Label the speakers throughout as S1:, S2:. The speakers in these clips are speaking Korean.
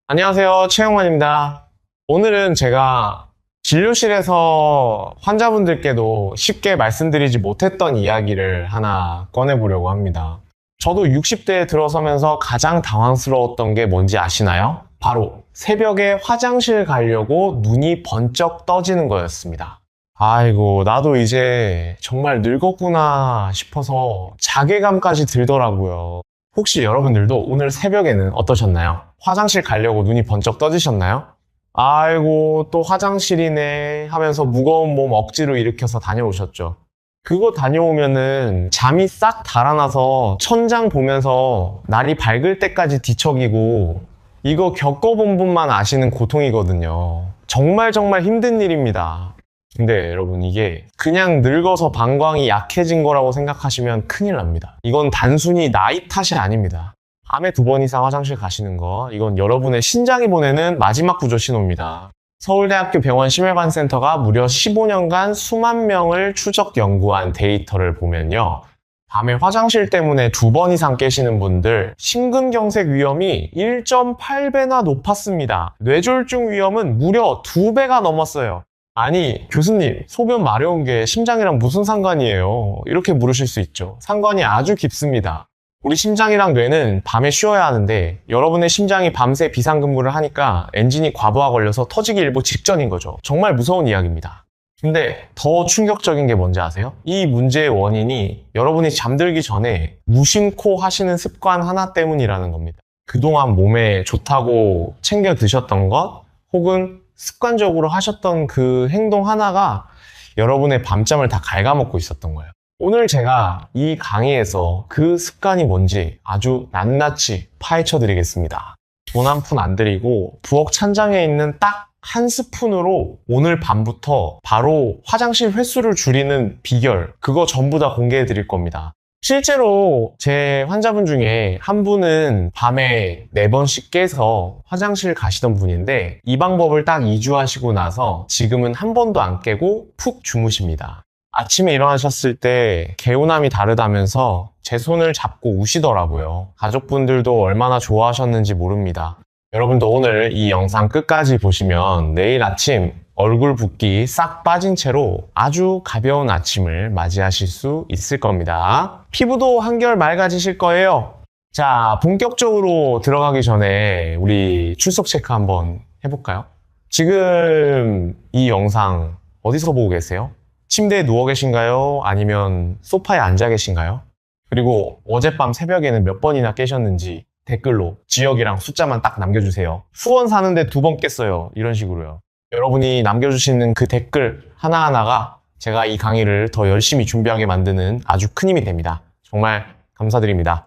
S1: 안녕하세요. 최영만입니다. 오늘은 제가 진료실에서 환자분들께도 쉽게 말씀드리지 못했던 이야기를 하나 꺼내보려고 합니다. 저도 60대에 들어서면서 가장 당황스러웠던 게 뭔지 아시나요? 바로 새벽에 화장실 가려고 눈이 번쩍 떠지는 거였습니다. 아이고, 나도 이제 정말 늙었구나 싶어서 자괴감까지 들더라고요. 혹시 여러분들도 오늘 새벽에는 어떠셨나요? 화장실 가려고 눈이 번쩍 떠지셨나요? 아이고, 또 화장실이네 하면서 무거운 몸 억지로 일으켜서 다녀오셨죠. 그거 다녀오면은 잠이 싹 달아나서 천장 보면서 날이 밝을 때까지 뒤척이고, 이거 겪어본 분만 아시는 고통이거든요. 정말 정말 힘든 일입니다. 근데 여러분, 이게 그냥 늙어서 방광이 약해진 거라고 생각하시면 큰일 납니다. 이건 단순히 나이 탓이 아닙니다. 밤에 2번 이상 화장실 가시는 거, 이건 여러분의 신장이 보내는 마지막 구조 신호입니다. 서울대학교 병원 심혈관센터가 무려 15년간 수만 명을 추적 연구한 데이터를 보면요, 밤에 화장실 때문에 2번 이상 깨시는 분들 심근경색 위험이 1.8배나 높았습니다. 뇌졸중 위험은 무려 2배가 넘었어요. 아니, 교수님, 소변 마려운 게 심장이랑 무슨 상관이에요? 이렇게 물으실 수 있죠. 상관이 아주 깊습니다. 우리 심장이랑 뇌는 밤에 쉬어야 하는데 여러분의 심장이 밤새 비상근무를 하니까 엔진이 과부하 걸려서 터지기 일보 직전인 거죠. 정말 무서운 이야기입니다. 근데 더 충격적인 게 뭔지 아세요? 이 문제의 원인이 여러분이 잠들기 전에 무심코 하시는 습관 하나 때문이라는 겁니다. 그동안 몸에 좋다고 챙겨 드셨던 것, 혹은 습관적으로 하셨던 그 행동 하나가 여러분의 밤잠을 다 갉아먹고 있었던 거예요. 오늘 제가 이 강의에서 그 습관이 뭔지 아주 낱낱이 파헤쳐 드리겠습니다. 돈 한 푼 안 들이고 부엌 찬장에 있는 딱 한 스푼으로 오늘 밤부터 바로 화장실 횟수를 줄이는 비결, 그거 전부 다 공개해 드릴 겁니다. 실제로 제 환자분 중에 한 분은 밤에 4번씩 깨서 화장실 가시던 분인데, 이 방법을 딱 2주 하시고 나서 지금은 한 번도 안 깨고 푹 주무십니다. 아침에 일어나셨을 때 개운함이 다르다면서 제 손을 잡고 우시더라고요. 가족분들도 얼마나 좋아하셨는지 모릅니다. 여러분도 오늘 이 영상 끝까지 보시면 내일 아침 얼굴 붓기 싹 빠진 채로 아주 가벼운 아침을 맞이하실 수 있을 겁니다. 피부도 한결 맑아지실 거예요. 자, 본격적으로 들어가기 전에 우리 출석 체크 한번 해볼까요? 지금 이 영상 어디서 보고 계세요? 침대에 누워 계신가요? 아니면 소파에 앉아 계신가요? 그리고 어젯밤 새벽에는 몇 번이나 깨셨는지 댓글로 지역이랑 숫자만 딱 남겨주세요. 수원 사는데 2번 깼어요. 이런 식으로요. 여러분이 남겨주시는 그 댓글 하나하나가 제가 이 강의를 더 열심히 준비하게 만드는 아주 큰 힘이 됩니다. 정말 감사드립니다.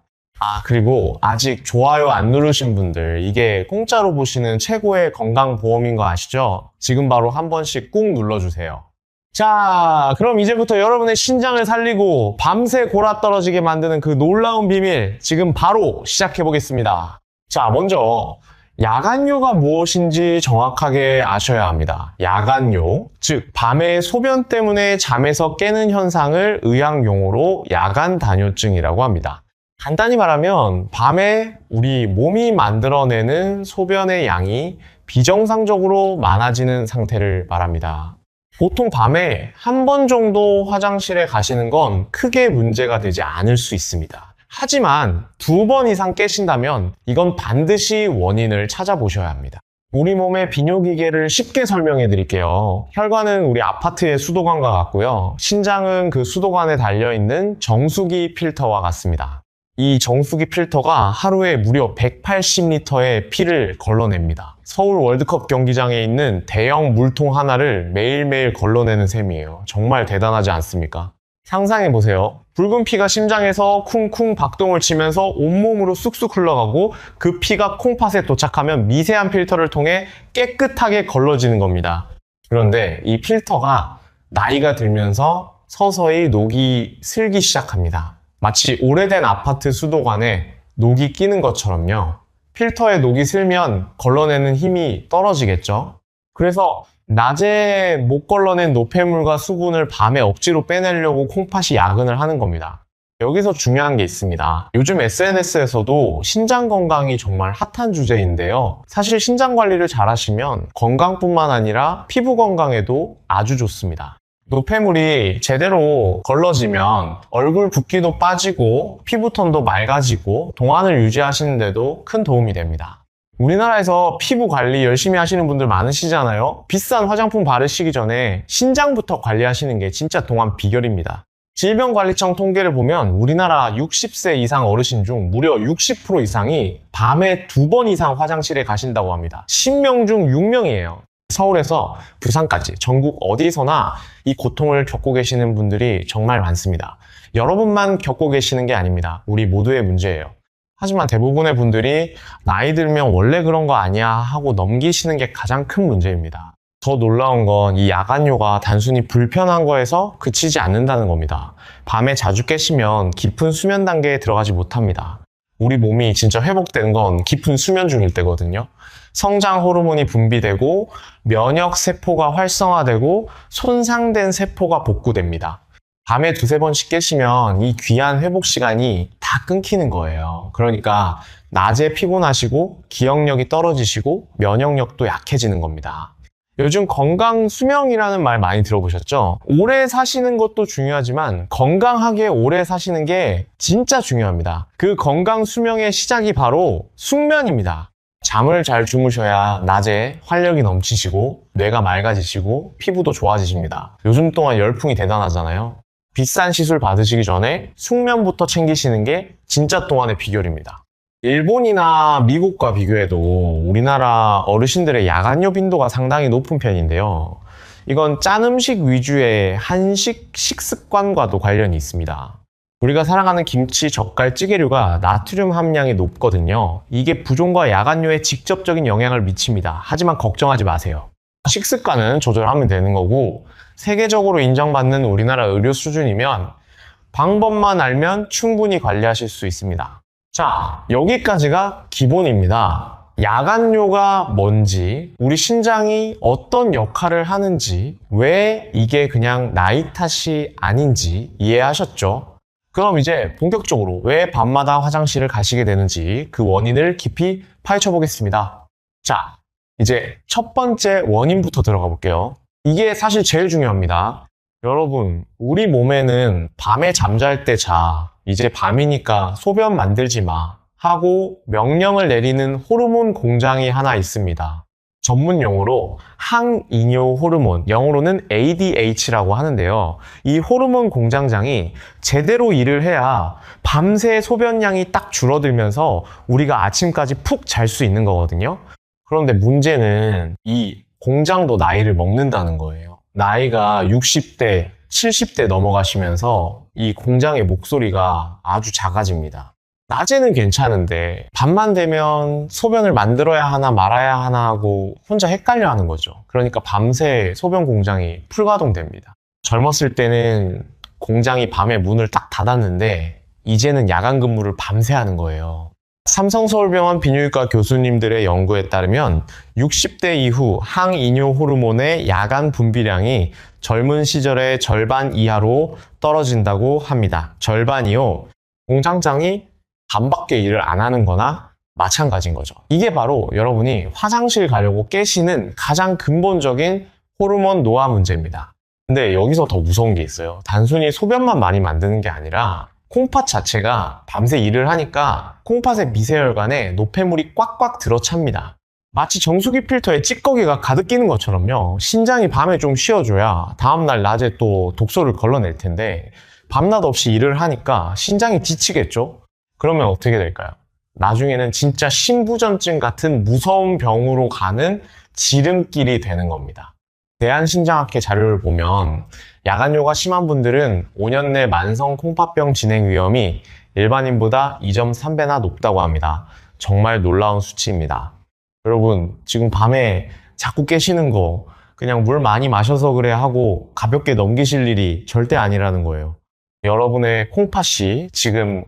S1: 그리고 아직 좋아요 안 누르신 분들, 이게 공짜로 보시는 최고의 건강보험인 거 아시죠? 지금 바로 한 번씩 꾹 눌러주세요. 자, 그럼 이제부터 여러분의 신장을 살리고 밤새 골아 떨어지게 만드는 그 놀라운 비밀, 지금 바로 시작해 보겠습니다. 자, 먼저 야간요가 무엇인지 정확하게 아셔야 합니다. 야간요, 즉 밤에 소변 때문에 잠에서 깨는 현상을 의학용어로 야간단요증이라고 합니다. 간단히 말하면 밤에 우리 몸이 만들어내는 소변의 양이 비정상적으로 많아지는 상태를 말합니다. 보통 밤에 한 번 정도 화장실에 가시는 건 크게 문제가 되지 않을 수 있습니다. 하지만 2번 이상 깨신다면 이건 반드시 원인을 찾아보셔야 합니다. 우리 몸의 비뇨기계를 쉽게 설명해 드릴게요. 혈관은 우리 아파트의 수도관과 같고요. 신장은 그 수도관에 달려있는 정수기 필터와 같습니다. 이 정수기 필터가 하루에 무려 180리터의 피를 걸러냅니다. 서울 월드컵 경기장에 있는 대형 물통 하나를 매일매일 걸러내는 셈이에요. 정말 대단하지 않습니까? 상상해보세요. 붉은 피가 심장에서 쿵쿵 박동을 치면서 온몸으로 쑥쑥 흘러가고 그 피가 콩팥에 도착하면 미세한 필터를 통해 깨끗하게 걸러지는 겁니다. 그런데 이 필터가 나이가 들면서 서서히 녹이 슬기 시작합니다. 마치 오래된 아파트 수도관에 녹이 끼는 것처럼요. 필터에 녹이 슬면 걸러내는 힘이 떨어지겠죠. 그래서 낮에 못 걸러낸 노폐물과 수분을 밤에 억지로 빼내려고 콩팥이 야근을 하는 겁니다. 여기서 중요한 게 있습니다. 요즘 SNS에서도 신장 건강이 정말 핫한 주제인데요. 사실 신장 관리를 잘 하시면 건강뿐만 아니라 피부 건강에도 아주 좋습니다. 노폐물이 제대로 걸러지면 얼굴 붓기도 빠지고 피부톤도 맑아지고 동안을 유지하시는데도 큰 도움이 됩니다. 우리나라에서 피부 관리 열심히 하시는 분들 많으시잖아요. 비싼 화장품 바르시기 전에 신장부터 관리하시는 게 진짜 동안 비결입니다. 질병관리청 통계를 보면 우리나라 60세 이상 어르신 중 무려 60% 이상이 밤에 2번 이상 화장실에 가신다고 합니다. 10명 중 6명이에요. 서울에서 부산까지 전국 어디서나 이 고통을 겪고 계시는 분들이 정말 많습니다. 여러분만 겪고 계시는 게 아닙니다. 우리 모두의 문제예요. 하지만 대부분의 분들이 나이 들면 원래 그런 거 아니야 하고 넘기시는 게 가장 큰 문제입니다. 더 놀라운 건 이 야간요가 단순히 불편한 거에서 그치지 않는다는 겁니다. 밤에 자주 깨시면 깊은 수면 단계에 들어가지 못합니다. 우리 몸이 진짜 회복되는 건 깊은 수면 중일 때거든요. 성장 호르몬이 분비되고 면역 세포가 활성화되고 손상된 세포가 복구됩니다. 밤에 2-3번씩 깨시면 이 귀한 회복 시간이 다 끊기는 거예요. 그러니까 낮에 피곤하시고 기억력이 떨어지시고 면역력도 약해지는 겁니다. 요즘 건강 수명이라는 말 많이 들어보셨죠? 오래 사시는 것도 중요하지만 건강하게 오래 사시는 게 진짜 중요합니다. 그 건강 수명의 시작이 바로 숙면입니다. 잠을 잘 주무셔야 낮에 활력이 넘치시고 뇌가 맑아지시고 피부도 좋아지십니다. 요즘 동안 열풍이 대단하잖아요. 비싼 시술 받으시기 전에 숙면부터 챙기시는 게 진짜 동안의 비결입니다. 일본이나 미국과 비교해도 우리나라 어르신들의 야간요 빈도가 상당히 높은 편인데요. 이건 짠 음식 위주의 한식 식습관과도 관련이 있습니다. 우리가 살아가는 김치, 젓갈, 찌개류가 나트륨 함량이 높거든요. 이게 부종과 야간요에 직접적인 영향을 미칩니다. 하지만 걱정하지 마세요. 식습관은 조절하면 되는 거고 세계적으로 인정받는 우리나라 의료 수준이면 방법만 알면 충분히 관리하실 수 있습니다. 자, 여기까지가 기본입니다. 야간요가 뭔지, 우리 신장이 어떤 역할을 하는지, 왜 이게 그냥 나이 탓이 아닌지 이해하셨죠? 그럼 이제 본격적으로 왜 밤마다 화장실을 가시게 되는지 그 원인을 깊이 파헤쳐 보겠습니다. 자, 이제 첫 번째 원인부터 들어가 볼게요. 이게 사실 제일 중요합니다. 여러분, 우리 몸에는 밤에 잠잘 때 자, 이제 밤이니까 소변 만들지 마 하고 명령을 내리는 호르몬 공장이 하나 있습니다. 전문 용어로 항이뇨 호르몬, 영어로는 ADH라고 하는데요. 이 호르몬 공장장이 제대로 일을 해야 밤새 소변량이 딱 줄어들면서 우리가 아침까지 푹 잘 수 있는 거거든요. 그런데 문제는 이 공장도 나이를 먹는다는 거예요. 나이가 60대, 70대 넘어가시면서 이 공장의 목소리가 아주 작아집니다. 낮에는 괜찮은데 밤만 되면 소변을 만들어야 하나 말아야 하나 하고 혼자 헷갈려 하는 거죠. 그러니까 밤새 소변 공장이 풀가동됩니다. 젊었을 때는 공장이 밤에 문을 딱 닫았는데 이제는 야간 근무를 밤새 하는 거예요. 삼성서울병원 비뇨기과 교수님들의 연구에 따르면 60대 이후 항이뇨 호르몬의 야간 분비량이 젊은 시절의 절반 이하로 떨어진다고 합니다. 절반이요. 공장장이 밤밖에 일을 안 하는 거나 마찬가지인 거죠. 이게 바로 여러분이 화장실 가려고 깨시는 가장 근본적인 호르몬 노화 문제입니다. 근데 여기서 더 무서운 게 있어요. 단순히 소변만 많이 만드는 게 아니라 콩팥 자체가 밤새 일을 하니까 콩팥의 미세혈관에 노폐물이 꽉꽉 들어찹니다. 마치 정수기 필터에 찌꺼기가 가득 끼는 것처럼요. 신장이 밤에 좀 쉬어줘야 다음날 낮에 또 독소를 걸러낼 텐데 밤낮 없이 일을 하니까 신장이 지치겠죠? 그러면 어떻게 될까요? 나중에는 진짜 심부전증 같은 무서운 병으로 가는 지름길이 되는 겁니다. 대한신장학회 자료를 보면 야간요가 심한 분들은 5년 내 만성 콩팥병 진행 위험이 일반인보다 2.3배나 높다고 합니다. 정말 놀라운 수치입니다. 여러분, 지금 밤에 자꾸 깨시는 거 그냥 물 많이 마셔서 그래 하고 가볍게 넘기실 일이 절대 아니라는 거예요. 여러분의 콩팥이 지금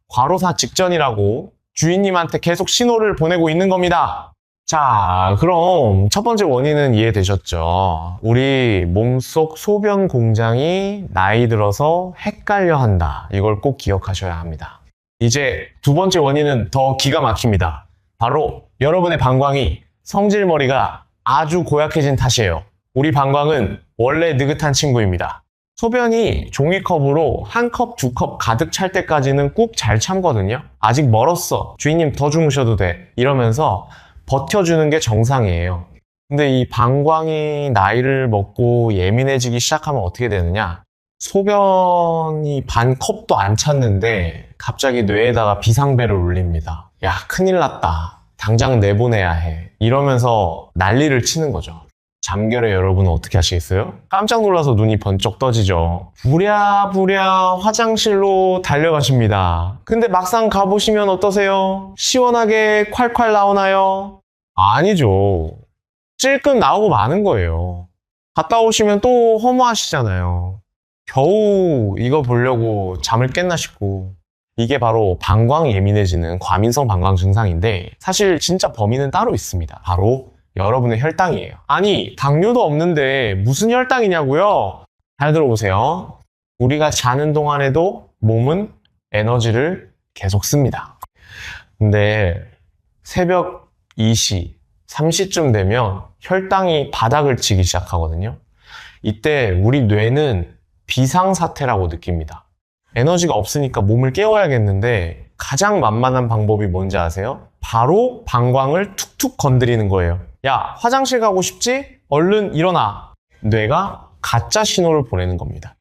S1: 과로사 직전이라고 주인님한테 계속 신호를 보내고 있는 겁니다. 자, 그럼 첫 번째 원인은 이해되셨죠? 우리 몸속 소변 공장이 나이 들어서 헷갈려 한다. 이걸 꼭 기억하셔야 합니다. 이제 두 번째 원인은 더 기가 막힙니다. 바로 여러분의 방광이 성질머리가 아주 고약해진 탓이에요. 우리 방광은 원래 느긋한 친구입니다. 소변이 종이컵으로 한 컵, 두 컵 가득 찰 때까지는 꾹 잘 참거든요. 아직 멀었어. 주인님 더 주무셔도 돼. 이러면서 버텨주는 게 정상이에요. 근데 이 방광이 나이를 먹고 예민해지기 시작하면 어떻게 되느냐? 소변이 반 컵도 안 찼는데 갑자기 뇌에다가 비상벨을 울립니다. 야, 큰일 났다. 당장 내보내야 해. 이러면서 난리를 치는 거죠. 잠결에 여러분은 어떻게 하시겠어요? 깜짝 놀라서 눈이 번쩍 떠지죠. 부랴부랴 화장실로 달려가십니다. 근데 막상 가보시면 어떠세요? 시원하게 콸콸 나오나요? 아니죠. 찔끔 나오고 마는 거예요. 갔다 오시면 또 허무하시잖아요. 겨우 이거 보려고 잠을 깼나 싶고. 이게 바로 방광 예민해지는 과민성 방광 증상인데 사실 진짜 범인은 따로 있습니다. 바로 여러분의 혈당이에요. 아니, 당뇨도 없는데 무슨 혈당이냐고요? 잘 들어보세요. 우리가 자는 동안에도 몸은 에너지를 계속 씁니다. 근데 새벽 2시, 3시쯤 되면 혈당이 바닥을 치기 시작하거든요. 이때 우리 뇌는 비상사태라고 느낍니다. 에너지가 없으니까 몸을 깨워야겠는데 가장 만만한 방법이 뭔지 아세요? 바로 방광을 툭툭 건드리는 거예요. 야, 화장실 가고 싶지? 얼른 일어나. 뇌가 가짜 신호를 보내는 겁니다.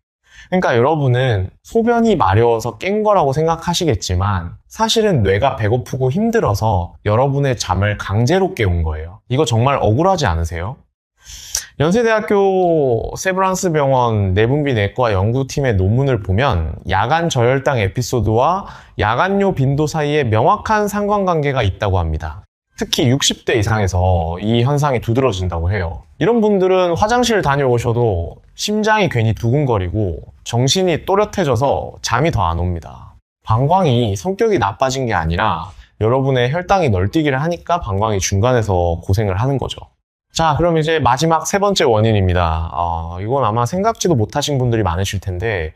S1: 그러니까 여러분은 소변이 마려워서 깬 거라고 생각하시겠지만 사실은 뇌가 배고프고 힘들어서 여러분의 잠을 강제로 깨운 거예요. 이거 정말 억울하지 않으세요? 연세대학교 세브란스 병원 내분비 내과 연구팀의 논문을 보면 야간 저혈당 에피소드와 야간뇨 빈도 사이에 명확한 상관관계가 있다고 합니다. 특히 60대 이상에서 이 현상이 두드러진다고 해요. 이런 분들은 화장실 다녀오셔도 심장이 괜히 두근거리고 정신이 또렷해져서 잠이 더 안 옵니다. 방광이 성격이 나빠진 게 아니라 여러분의 혈당이 널뛰기를 하니까 방광이 중간에서 고생을 하는 거죠. 자, 그럼 이제 마지막 세 번째 원인입니다. 이건 아마 생각지도 못하신 분들이 많으실 텐데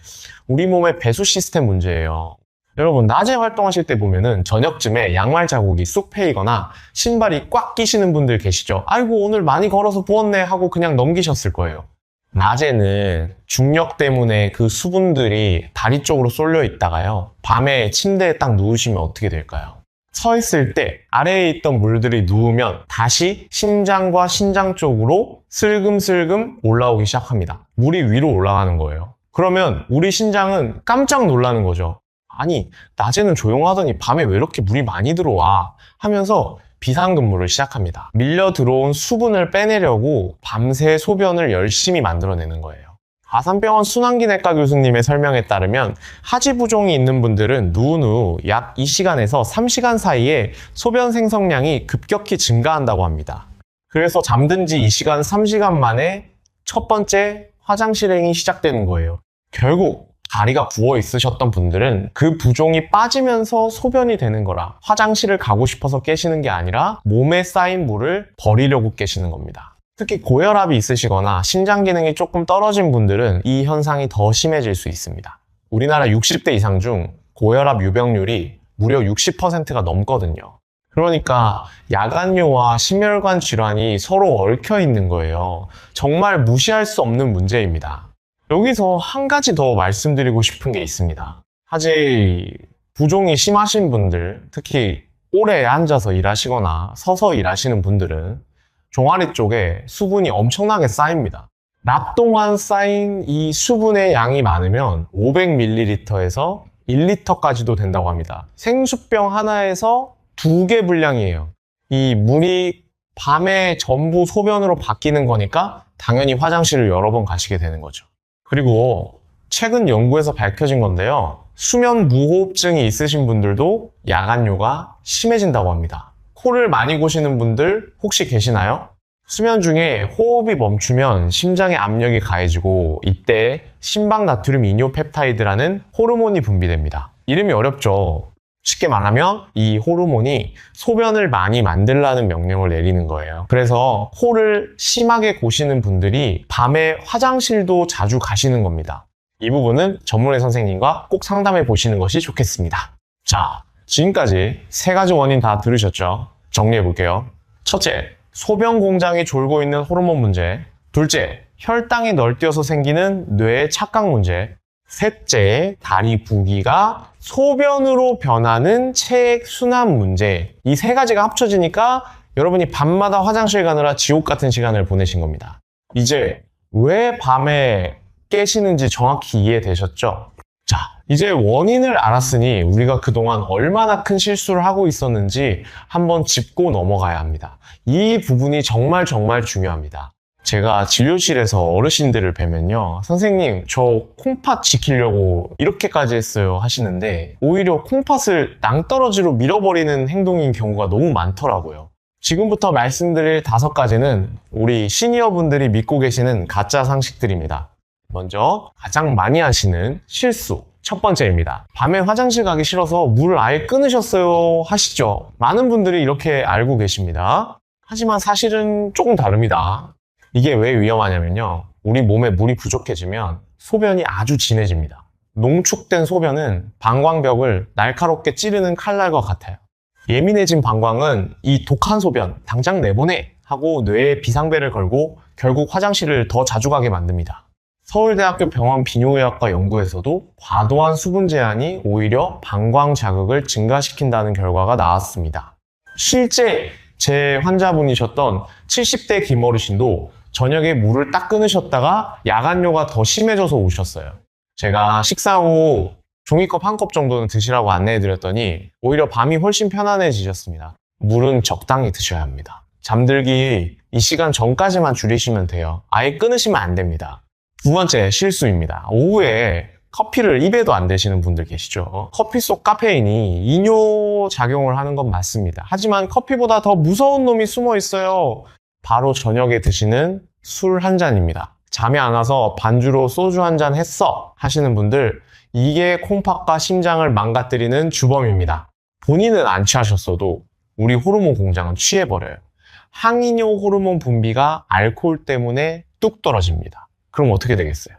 S1: 우리 몸의 배수 시스템 문제예요. 여러분, 낮에 활동하실 때 보면은 저녁쯤에 양말 자국이 쑥 패이거나 신발이 꽉 끼시는 분들 계시죠? 아이고, 오늘 많이 걸어서 부었네 하고 그냥 넘기셨을 거예요. 낮에는 중력 때문에 그 수분들이 다리 쪽으로 쏠려 있다가요. 밤에 침대에 딱 누우시면 어떻게 될까요? 서 있을 때 아래에 있던 물들이 누우면 다시 심장과 신장 쪽으로 슬금슬금 올라오기 시작합니다. 물이 위로 올라가는 거예요. 그러면 우리 신장은 깜짝 놀라는 거죠. 아니, 낮에는 조용하더니 밤에 왜 이렇게 물이 많이 들어와? 하면서 비상근무를 시작합니다. 밀려 들어온 수분을 빼내려고 밤새 소변을 열심히 만들어내는 거예요. 아산병원 순환기내과 교수님의 설명에 따르면 하지부종이 있는 분들은 누운 후 약 2시간에서 3시간 사이에 소변 생성량이 급격히 증가한다고 합니다. 그래서 잠든 지 2시간, 3시간 만에 첫 번째 화장실행이 시작되는 거예요. 결국 다리가 부어 있으셨던 분들은 그 부종이 빠지면서 소변이 되는 거라 화장실을 가고 싶어서 깨시는 게 아니라 몸에 쌓인 물을 버리려고 깨시는 겁니다. 특히 고혈압이 있으시거나 신장 기능이 조금 떨어진 분들은 이 현상이 더 심해질 수 있습니다. 우리나라 60대 이상 중 고혈압 유병률이 무려 60%가 넘거든요. 그러니까 야간뇨와 심혈관 질환이 서로 얽혀 있는 거예요. 정말 무시할 수 없는 문제입니다. 여기서 한 가지 더 말씀드리고 싶은 게 있습니다. 하지 부종이 심하신 분들, 특히 오래 앉아서 일하시거나 서서 일하시는 분들은 종아리 쪽에 수분이 엄청나게 쌓입니다. 낮 동안 쌓인 이 수분의 양이 많으면 500ml에서 1리터까지도 된다고 합니다. 생수병 하나에서 2개 분량이에요. 이 물이 밤에 전부 소변으로 바뀌는 거니까 당연히 화장실을 여러 번 가시게 되는 거죠. 그리고 최근 연구에서 밝혀진 건데요. 수면 무호흡증이 있으신 분들도 야간뇨가 심해진다고 합니다. 코를 많이 고시는 분들 혹시 계시나요? 수면 중에 호흡이 멈추면 심장의 압력이 가해지고 이때 심박나트륨 이뇨펩타이드라는 호르몬이 분비됩니다. 이름이 어렵죠. 쉽게 말하면 이 호르몬이 소변을 많이 만들라는 명령을 내리는 거예요. 그래서 코를 심하게 고시는 분들이 밤에 화장실도 자주 가시는 겁니다. 이 부분은 전문의 선생님과 꼭 상담해 보시는 것이 좋겠습니다. 자, 지금까지 3가지 원인 다 들으셨죠? 정리해 볼게요. 첫째, 소변 공장이 졸고 있는 호르몬 문제. 둘째, 혈당이 널뛰어서 생기는 뇌의 착각 문제. 셋째, 다리 부기가 소변으로 변하는 체액 순환 문제. 이 3가지가 합쳐지니까 여러분이 밤마다 화장실 가느라 지옥 같은 시간을 보내신 겁니다. 이제 왜 밤에 깨시는지 정확히 이해되셨죠? 자, 이제 원인을 알았으니 우리가 그동안 얼마나 큰 실수를 하고 있었는지 한번 짚고 넘어가야 합니다. 이 부분이 정말 중요합니다. 제가 진료실에서 어르신들을 뵈면요, 선생님 저 콩팥 지키려고 이렇게까지 했어요 하시는데 오히려 콩팥을 낭떠러지로 밀어버리는 행동인 경우가 너무 많더라고요. 지금부터 말씀드릴 5가지는 우리 시니어분들이 믿고 계시는 가짜 상식들입니다. 먼저 가장 많이 하시는 실수 첫 번째입니다. 밤에 화장실 가기 싫어서 물을 아예 끊으셨어요 하시죠? 많은 분들이 이렇게 알고 계십니다. 하지만 사실은 조금 다릅니다. 이게 왜 위험하냐면요, 우리 몸에 물이 부족해지면 소변이 아주 진해집니다. 농축된 소변은 방광벽을 날카롭게 찌르는 칼날과 같아요. 예민해진 방광은 이 독한 소변 당장 내보내 하고 뇌에 비상벨을 걸고 결국 화장실을 더 자주 가게 만듭니다. 서울대학교 병원 비뇨의학과 연구에서도 과도한 수분 제한이 오히려 방광 자극을 증가시킨다는 결과가 나왔습니다. 실제 제 환자분이셨던 70대 김어르신도 저녁에 물을 딱 끊으셨다가 야간뇨가 더 심해져서 오셨어요. 제가 식사 후 종이컵 1컵 정도는 드시라고 안내해드렸더니 오히려 밤이 훨씬 편안해지셨습니다. 물은 적당히 드셔야 합니다. 잠들기 이 시간 전까지만 줄이시면 돼요. 아예 끊으시면 안 됩니다. 2번째 실수입니다. 오후에 커피를 입에도 안 대시는 분들 계시죠. 커피 속 카페인이 이뇨 작용을 하는 건 맞습니다. 하지만 커피보다 더 무서운 놈이 숨어 있어요. 바로 저녁에 드시는 술 한 잔입니다. 잠이 안 와서 반주로 소주 한 잔 했어 하시는 분들, 이게 콩팥과 심장을 망가뜨리는 주범입니다. 본인은 안 취하셨어도 우리 호르몬 공장은 취해버려요. 항이뇨 호르몬 분비가 알코올 때문에 뚝 떨어집니다. 그럼 어떻게 되겠어요?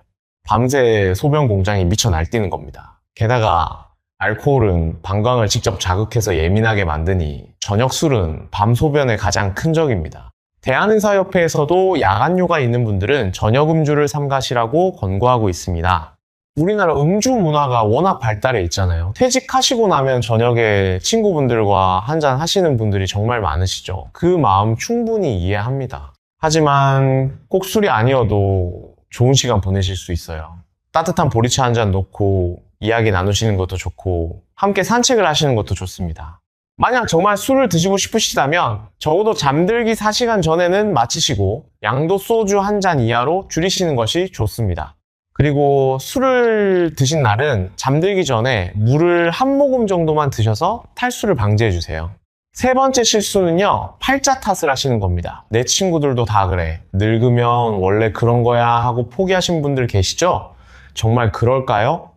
S1: 밤새 소변 공장이 미쳐 날뛰는 겁니다. 게다가 알코올은 방광을 직접 자극해서 예민하게 만드니 저녁 술은 밤 소변의 가장 큰 적입니다. 대한의사협회에서도 야간뇨가 있는 분들은 저녁 음주를 삼가시라고 권고하고 있습니다. 우리나라 음주 문화가 워낙 발달해 있잖아요. 퇴직하시고 나면 저녁에 친구분들과 한잔 하시는 분들이 정말 많으시죠. 그 마음 충분히 이해합니다. 하지만 꼭 술이 아니어도 좋은 시간 보내실 수 있어요. 따뜻한 보리차 한 잔 놓고 이야기 나누시는 것도 좋고 함께 산책을 하시는 것도 좋습니다. 만약 정말 술을 드시고 싶으시다면 적어도 잠들기 4시간 전에는 마치시고 양도 소주 한 잔 이하로 줄이시는 것이 좋습니다. 그리고 술을 드신 날은 잠들기 전에 물을 한 모금 정도만 드셔서 탈수를 방지해 주세요. 3번째 실수는요, 팔자 탓을 하시는 겁니다. 내 친구들도 다 그래. 늙으면 원래 그런 거야 하고 포기하신 분들 계시죠? 정말 그럴까요?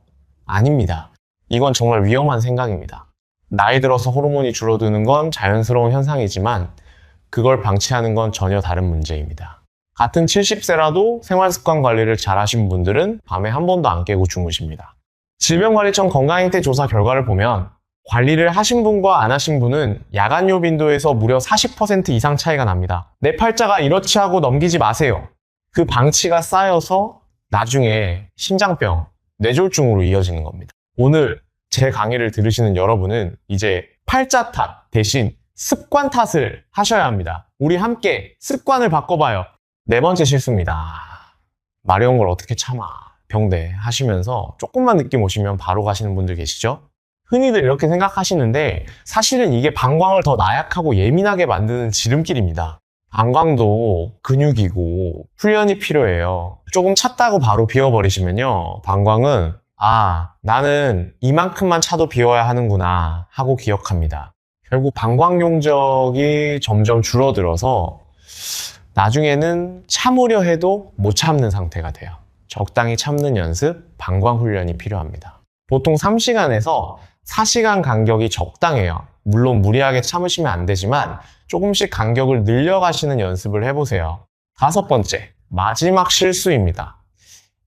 S1: 아닙니다. 이건 정말 위험한 생각입니다. 나이 들어서 호르몬이 줄어드는 건 자연스러운 현상이지만 그걸 방치하는 건 전혀 다른 문제입니다. 같은 70세라도 생활습관 관리를 잘 하신 분들은 밤에 한 번도 안 깨고 주무십니다. 질병관리청 건강행태 조사 결과를 보면 관리를 하신 분과 안 하신 분은 야간뇨 빈도에서 무려 40% 이상 차이가 납니다. 내 팔자가 이렇지 하고 넘기지 마세요. 그 방치가 쌓여서 나중에 심장병, 뇌졸중으로 이어지는 겁니다. 오늘 제 강의를 들으시는 여러분은 이제 팔자 탓 대신 습관 탓을 하셔야 합니다. 우리 함께 습관을 바꿔봐요. 4번째 실수입니다. 마려운 걸 어떻게 참아? 병대 하시면서 조금만 느낌 오시면 바로 가시는 분들 계시죠? 흔히들 이렇게 생각하시는데 사실은 이게 방광을 더 나약하고 예민하게 만드는 지름길입니다. 방광도 근육이고 훈련이 필요해요. 조금 찼다고 바로 비워버리시면요, 방광은 나는 이만큼만 차도 비워야 하는구나 하고 기억합니다. 결국 방광 용적이 점점 줄어들어서 나중에는 참으려 해도 못 참는 상태가 돼요. 적당히 참는 연습, 방광 훈련이 필요합니다. 보통 3시간에서 4시간 간격이 적당해요. 물론 무리하게 참으시면 안 되지만 조금씩 간격을 늘려가시는 연습을 해보세요. 5번째, 마지막 실수입니다.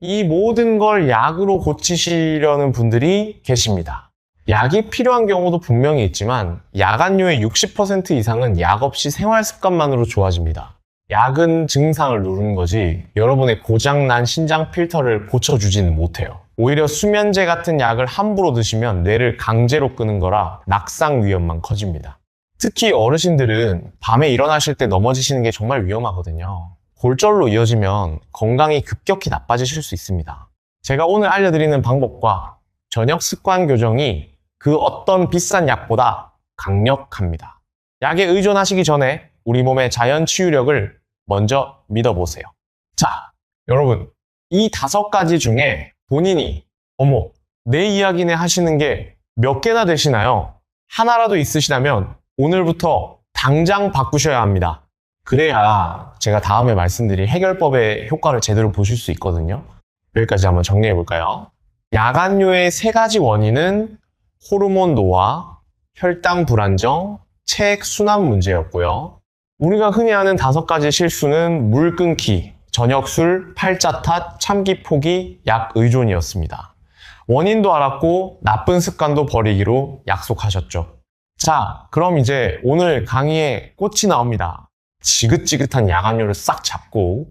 S1: 이 모든 걸 약으로 고치시려는 분들이 계십니다. 약이 필요한 경우도 분명히 있지만 약안료의 60% 이상은 약 없이 생활 습관만으로 좋아집니다. 약은 증상을 누르는 거지 여러분의 고장난 신장 필터를 고쳐주지는 못해요. 오히려 수면제 같은 약을 함부로 드시면 뇌를 강제로 끄는 거라 낙상 위험만 커집니다. 특히 어르신들은 밤에 일어나실 때 넘어지시는 게 정말 위험하거든요. 골절로 이어지면 건강이 급격히 나빠지실 수 있습니다. 제가 오늘 알려드리는 방법과 저녁 습관 교정이 그 어떤 비싼 약보다 강력합니다. 약에 의존하시기 전에 우리 몸의 자연 치유력을 먼저 믿어보세요. 자, 여러분, 이 5가지 중에 본인이 어머, 내 이야기네 하시는 게 몇 개나 되시나요? 하나라도 있으시다면 오늘부터 당장 바꾸셔야 합니다. 그래야 제가 다음에 말씀드릴 해결법의 효과를 제대로 보실 수 있거든요. 여기까지 한번 정리해 볼까요? 약안료의 3가지 원인은 호르몬 노화, 혈당 불안정, 체액 순환 문제였고요. 우리가 흔히 하는 5가지 실수는 물 끊기, 저녁 술, 팔자 탓, 참기 포기, 약 의존이었습니다. 원인도 알았고 나쁜 습관도 버리기로 약속하셨죠. 자, 그럼 이제 오늘 강의에 꽃이 나옵니다. 지긋지긋한 약안료를 싹 잡고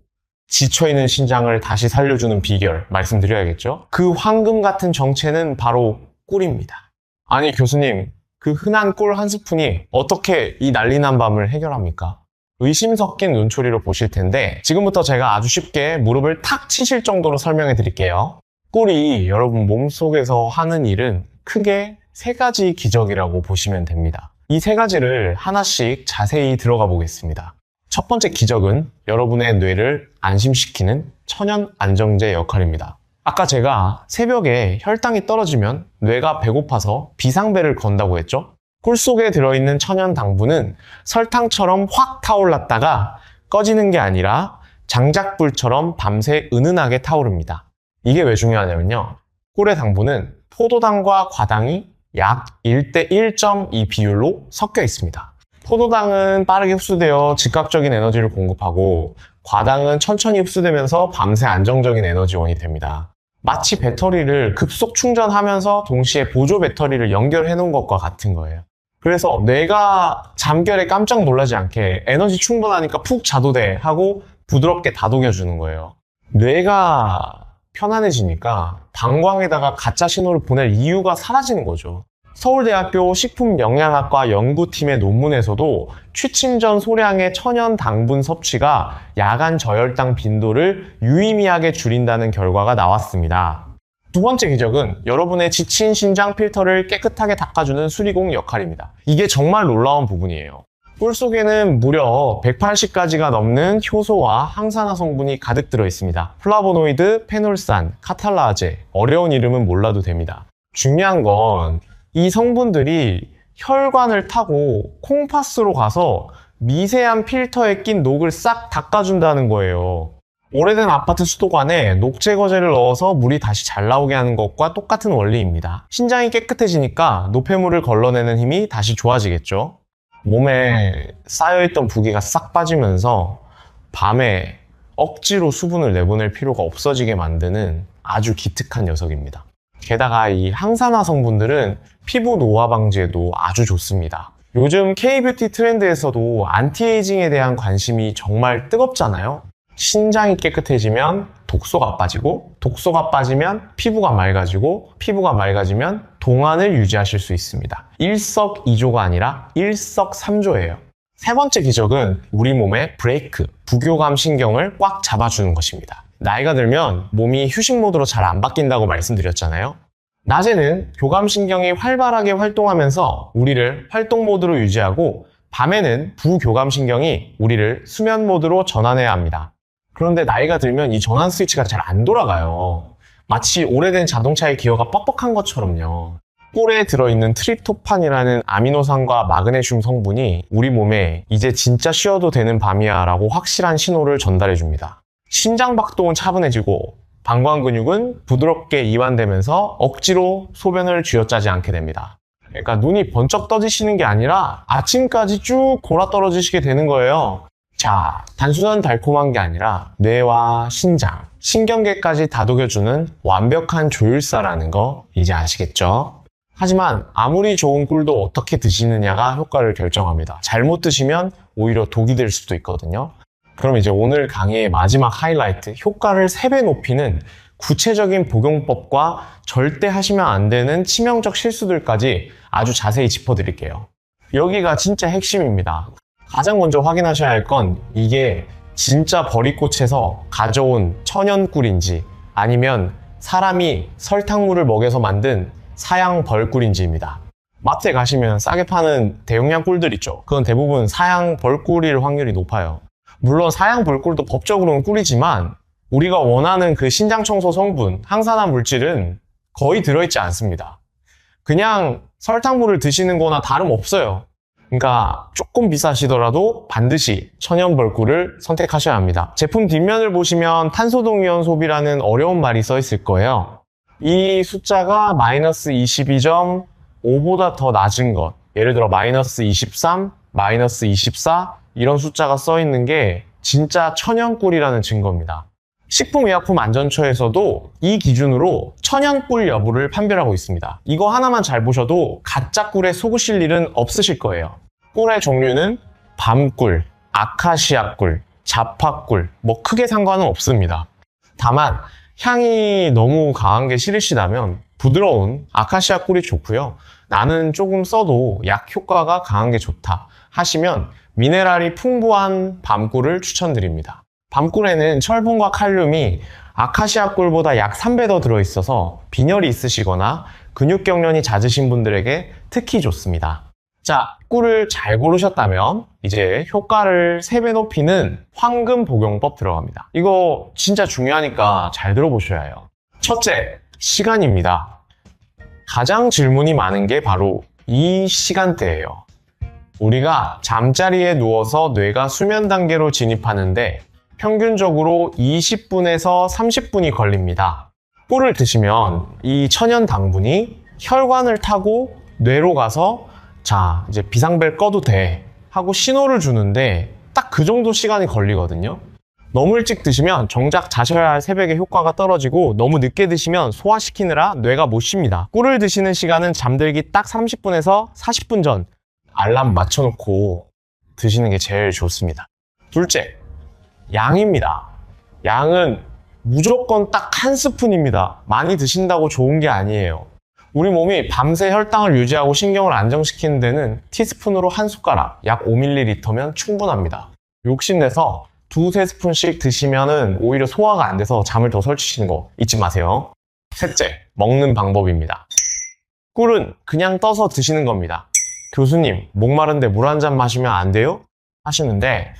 S1: 지쳐있는 신장을 다시 살려주는 비결 말씀드려야겠죠? 그 황금 같은 정체는 바로 꿀입니다. 아니 교수님, 그 흔한 꿀 한 스푼이 어떻게 이 난리난 밤을 해결합니까? 의심 섞인 눈초리로 보실 텐데 지금부터 제가 아주 쉽게 무릎을 탁 치실 정도로 설명해 드릴게요. 꿀이 여러분 몸속에서 하는 일은 크게 3가지 기적이라고 보시면 됩니다. 이 3가지를 하나씩 자세히 들어가 보겠습니다. 첫 번째 기적은 여러분의 뇌를 안심시키는 천연 안정제 역할입니다. 아까 제가 새벽에 혈당이 떨어지면 뇌가 배고파서 비상벨을 건다고 했죠? 꿀 속에 들어있는 천연 당분은 설탕처럼 확 타올랐다가 꺼지는 게 아니라 장작불처럼 밤새 은은하게 타오릅니다. 이게 왜 중요하냐면요. 꿀의 당분은 포도당과 과당이 약 1대 1.2 비율로 섞여 있습니다. 포도당은 빠르게 흡수되어 즉각적인 에너지를 공급하고 과당은 천천히 흡수되면서 밤새 안정적인 에너지원이 됩니다. 마치 배터리를 급속 충전하면서 동시에 보조 배터리를 연결해 놓은 것과 같은 거예요. 그래서 뇌가 잠결에 깜짝 놀라지 않게 에너지 충분하니까 푹 자도 돼 하고 부드럽게 다독여주는 거예요. 뇌가 편안해지니까 방광에다가 가짜 신호를 보낼 이유가 사라지는 거죠. 서울대학교 식품영양학과 연구팀의 논문에서도 취침 전 소량의 천연 당분 섭취가 야간 저혈당 빈도를 유의미하게 줄인다는 결과가 나왔습니다. 2번째 기적은 여러분의 지친 신장 필터를 깨끗하게 닦아주는 수리공 역할입니다. 이게 정말 놀라운 부분이에요. 꿀 속에는 무려 180가지가 넘는 효소와 항산화 성분이 가득 들어 있습니다. 플라보노이드, 페놀산, 카탈라제, 어려운 이름은 몰라도 됩니다. 중요한 건 이 성분들이 혈관을 타고 콩팥으로 가서 미세한 필터에 낀 녹을 싹 닦아준다는 거예요. 오래된 아파트 수도관에 녹 제거제를 넣어서 물이 다시 잘 나오게 하는 것과 똑같은 원리입니다. 신장이 깨끗해지니까 노폐물을 걸러내는 힘이 다시 좋아지겠죠. 몸에 쌓여있던 부기가 싹 빠지면서 밤에 억지로 수분을 내보낼 필요가 없어지게 만드는 아주 기특한 녀석입니다. 게다가 이 항산화 성분들은 피부 노화 방지에도 아주 좋습니다. 요즘 K-뷰티 트렌드에서도 안티에이징에 대한 관심이 정말 뜨겁잖아요. 신장이 깨끗해지면 독소가 빠지고, 독소가 빠지면 피부가 맑아지고, 피부가 맑아지면 동안을 유지하실 수 있습니다. 일석이조가 아니라 일석삼조예요. 3번째 기적은 우리 몸의 브레이크, 부교감 신경을 꽉 잡아주는 것입니다. 나이가 들면 몸이 휴식 모드로 잘 안 바뀐다고 말씀드렸잖아요. 낮에는 교감신경이 활발하게 활동하면서 우리를 활동 모드로 유지하고 밤에는 부교감신경이 우리를 수면 모드로 전환해야 합니다. 그런데 나이가 들면 이 전환 스위치가 잘 안 돌아가요. 마치 오래된 자동차의 기어가 뻑뻑한 것처럼요. 꿀에 들어있는 트립토판이라는 아미노산과 마그네슘 성분이 우리 몸에 이제 진짜 쉬어도 되는 밤이야 라고 확실한 신호를 전달해 줍니다. 심장박동은 차분해지고 방광 근육은 부드럽게 이완되면서 억지로 소변을 쥐어짜지 않게 됩니다. 그러니까 눈이 번쩍 떠지시는 게 아니라 아침까지 쭉 골아 떨어지시게 되는 거예요. 자, 단순한 달콤한 게 아니라 뇌와 신장, 신경계까지 다독여주는 완벽한 조율사라는 거 이제 아시겠죠? 하지만 아무리 좋은 꿀도 어떻게 드시느냐가 효과를 결정합니다. 잘못 드시면 오히려 독이 될 수도 있거든요. 그럼 이제 오늘 강의의 마지막 하이라이트, 효과를 3배 높이는 구체적인 복용법과 절대 하시면 안 되는 치명적 실수들까지 아주 자세히 짚어드릴게요. 여기가 진짜 핵심입니다. 가장 먼저 확인하셔야 할 건 이게 진짜 버리꽃에서 가져온 천연꿀인지 아니면 사람이 설탕물을 먹여서 만든 사양 벌꿀인지입니다. 마트에 가시면 싸게 파는 대용량 꿀들 있죠. 그건 대부분 사양 벌꿀일 확률이 높아요. 물론 사양 벌꿀도 법적으로는 꿀이지만 우리가 원하는 그 신장 청소 성분, 항산화 물질은 거의 들어있지 않습니다. 그냥 설탕물을 드시는 거나 다름없어요. 그러니까 조금 비싸시더라도 반드시 천연 벌꿀을 선택하셔야 합니다. 제품 뒷면을 보시면 탄소동이온 소비라는 어려운 말이 써 있을 거예요. 이 숫자가 마이너스 22.5보다 더 낮은 것, 예를 들어 마이너스 23, 마이너스 24 이런 숫자가 써 있는 게 진짜 천연꿀이라는 증거입니다. 식품의약품안전처에서도 이 기준으로 천연꿀 여부를 판별하고 있습니다. 이거 하나만 잘 보셔도 가짜 꿀에 속으실 일은 없으실 거예요. 꿀의 종류는 밤꿀, 아카시아꿀, 자파꿀, 뭐 크게 상관은 없습니다. 다만 향이 너무 강한 게 싫으시다면 부드러운 아카시아 꿀이 좋고요. 나는 조금 써도 약 효과가 강한 게 좋다 하시면 미네랄이 풍부한 밤꿀을 추천드립니다. 밤꿀에는 철분과 칼륨이 아카시아 꿀보다 약 3배 더 들어있어서 빈혈이 있으시거나 근육 경련이 잦으신 분들에게 특히 좋습니다. 자, 꿀을 잘 고르셨다면 이제 효과를 3배 높이는 황금 복용법 들어갑니다. 이거 진짜 중요하니까 잘 들어보셔야 해요. 첫째, 시간입니다. 가장 질문이 많은 게 바로 이 시간대예요. 우리가 잠자리에 누워서 뇌가 수면 단계로 진입하는데 평균적으로 20분에서 30분이 걸립니다. 꿀을 드시면 이 천연 당분이 혈관을 타고 뇌로 가서 자, 이제 비상벨 꺼도 돼 하고 신호를 주는데 딱 그 정도 시간이 걸리거든요. 너무 일찍 드시면 정작 자셔야 할 새벽에 효과가 떨어지고 너무 늦게 드시면 소화시키느라 뇌가 못 쉽니다. 꿀을 드시는 시간은 잠들기 딱 30분에서 40분 전 알람 맞춰놓고 드시는 게 제일 좋습니다. 둘째, 양입니다. 양은 무조건 딱 한 스푼입니다. 많이 드신다고 좋은 게 아니에요. 우리 몸이 밤새 혈당을 유지하고 신경을 안정시키는 데는 티스푼으로 한 숟가락, 약 5ml면 충분합니다. 욕심내서 2-3스푼씩 드시면은 오히려 소화가 안 돼서 잠을 더 설치시는 거 잊지 마세요. 셋째, 먹는 방법입니다. 꿀은 그냥 떠서 드시는 겁니다. 교수님, 목마른데 물 한 잔 마시면 안 돼요? 하시는데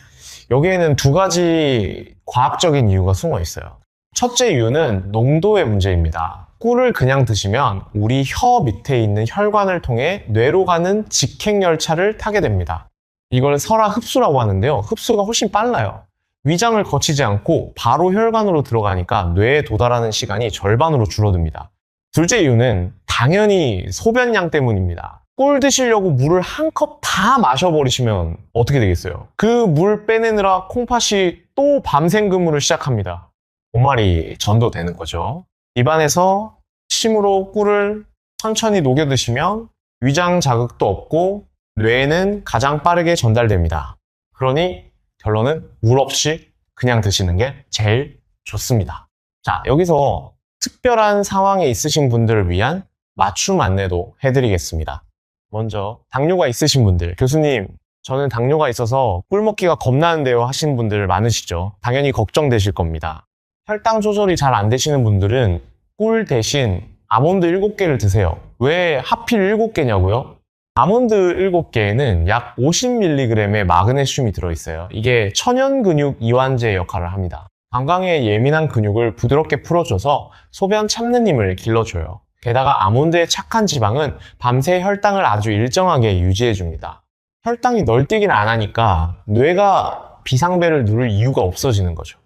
S1: 여기에는 2가지 과학적인 이유가 숨어 있어요. 첫째 이유는 농도의 문제입니다. 꿀을 그냥 드시면 우리 혀 밑에 있는 혈관을 통해 뇌로 가는 직행열차를 타게 됩니다. 이걸 설화 흡수라고 하는데요. 흡수가 훨씬 빨라요. 위장을 거치지 않고 바로 혈관으로 들어가니까 뇌에 도달하는 시간이 절반으로 줄어듭니다. 둘째 이유는 당연히 소변량 때문입니다. 꿀 드시려고 물을 한 컵 다 마셔버리시면 어떻게 되겠어요? 그 물 빼내느라 콩팥이 또 밤샘 근무를 시작합니다. 본말이 전도되는 거죠. 입안에서 침으로 꿀을 천천히 녹여 드시면 위장 자극도 없고 뇌에는 가장 빠르게 전달됩니다. 그러니 결론은 물 없이 그냥 드시는 게 제일 좋습니다. 자, 여기서 특별한 상황에 있으신 분들을 위한 맞춤 안내도 해드리겠습니다. 먼저 당뇨가 있으신 분들, 교수님 저는 당뇨가 있어서 꿀 먹기가 겁나는데요 하시는 분들 많으시죠. 당연히 걱정되실 겁니다. 혈당 조절이 잘 안 되시는 분들은 꿀 대신 아몬드 7개를 드세요. 왜 하필 7개냐고요? 아몬드 7개에는 약 50mg의 마그네슘이 들어있어요. 이게 천연 근육 이완제 역할을 합니다. 방광에 예민한 근육을 부드럽게 풀어줘서 소변 참는 힘을 길러줘요. 게다가 아몬드의 착한 지방은 밤새 혈당을 아주 일정하게 유지해줍니다. 혈당이 널뛰기를 안 하니까 뇌가 비상벨을 누를 이유가 없어지는 거죠.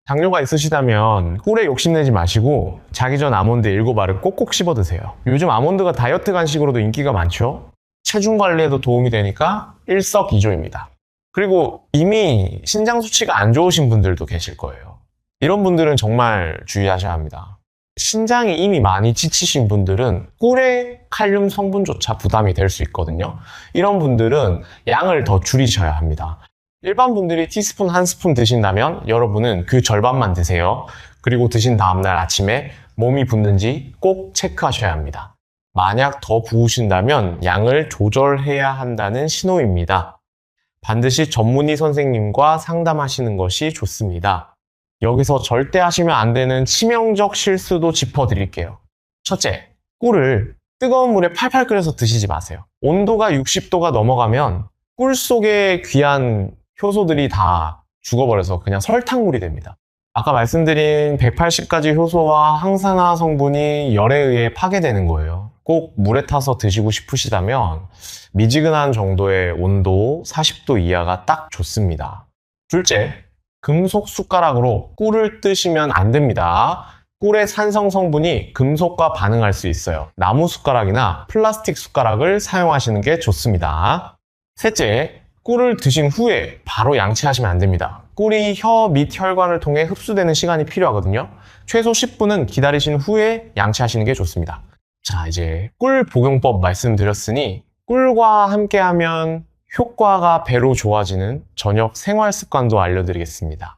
S1: 당뇨가 있으시다면 꿀에 욕심내지 마시고 자기 전 아몬드 7알을 꼭꼭 씹어 드세요. 요즘 아몬드가 다이어트 간식으로도 인기가 많죠? 체중 관리에도 도움이 되니까 일석이조입니다. 그리고 이미 신장 수치가 안 좋으신 분들도 계실 거예요. 이런 분들은 정말 주의하셔야 합니다. 신장이 이미 많이 지치신 분들은 꿀의 칼륨 성분조차 부담이 될 수 있거든요. 이런 분들은 양을 더 줄이셔야 합니다. 일반 분들이 티스푼 한 스푼 드신다면 여러분은 그 절반만 드세요. 그리고 드신 다음날 아침에 몸이 붓는지 꼭 체크하셔야 합니다. 만약 더 부으신다면 양을 조절해야 한다는 신호입니다. 반드시 전문의 선생님과 상담하시는 것이 좋습니다. 여기서 절대 하시면 안 되는 치명적 실수도 짚어드릴게요. 첫째, 꿀을 뜨거운 물에 팔팔 끓여서 드시지 마세요. 온도가 60도가 넘어가면 꿀 속에 귀한 효소들이 다 죽어버려서 그냥 설탕물이 됩니다. 아까 말씀드린 180가지 효소와 항산화 성분이 열에 의해 파괴되는 거예요. 꼭 물에 타서 드시고 싶으시다면 미지근한 정도의 온도 40도 이하가 딱 좋습니다. 둘째, 금속 숟가락으로 꿀을 뜨시면 안 됩니다. 꿀의 산성 성분이 금속과 반응할 수 있어요. 나무 숟가락이나 플라스틱 숟가락을 사용하시는 게 좋습니다. 셋째, 꿀을 드신 후에 바로 양치하시면 안 됩니다. 꿀이 혀 및 혈관을 통해 흡수되는 시간이 필요하거든요. 최소 10분은 기다리신 후에 양치하시는 게 좋습니다. 자, 이제 꿀 복용법 말씀드렸으니 꿀과 함께하면 효과가 배로 좋아지는 저녁 생활 습관도 알려드리겠습니다.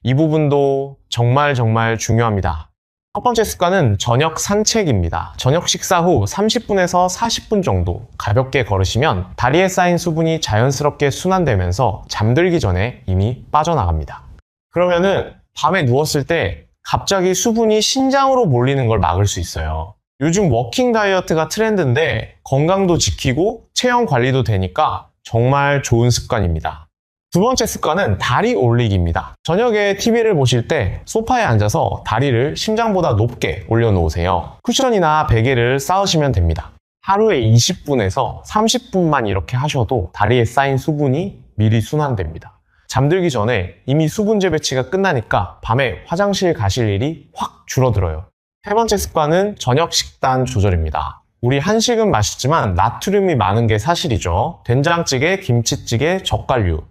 S1: 이 부분도 정말 중요합니다. 첫 번째 습관은 저녁 산책입니다. 저녁 식사 후 30분에서 40분 정도 가볍게 걸으시면 다리에 쌓인 수분이 자연스럽게 순환되면서 잠들기 전에 이미 빠져나갑니다. 그러면은 밤에 누웠을 때 갑자기 수분이 신장으로 몰리는 걸 막을 수 있어요. 요즘 워킹 다이어트가 트렌드인데 건강도 지키고 체형 관리도 되니까 정말 좋은 습관입니다. 두 번째 습관은 다리 올리기입니다. 저녁에 TV를 보실 때 소파에 앉아서 다리를 심장보다 높게 올려놓으세요. 쿠션이나 베개를 쌓으시면 됩니다. 하루에 20분에서 30분만 이렇게 하셔도 다리에 쌓인 수분이 미리 순환됩니다. 잠들기 전에 이미 수분 재배치가 끝나니까 밤에 화장실 가실 일이 확 줄어들어요. 세 번째 습관은 저녁 식단 조절입니다. 우리 한식은 맛있지만 나트륨이 많은 게 사실이죠. 된장찌개, 김치찌개, 젓갈류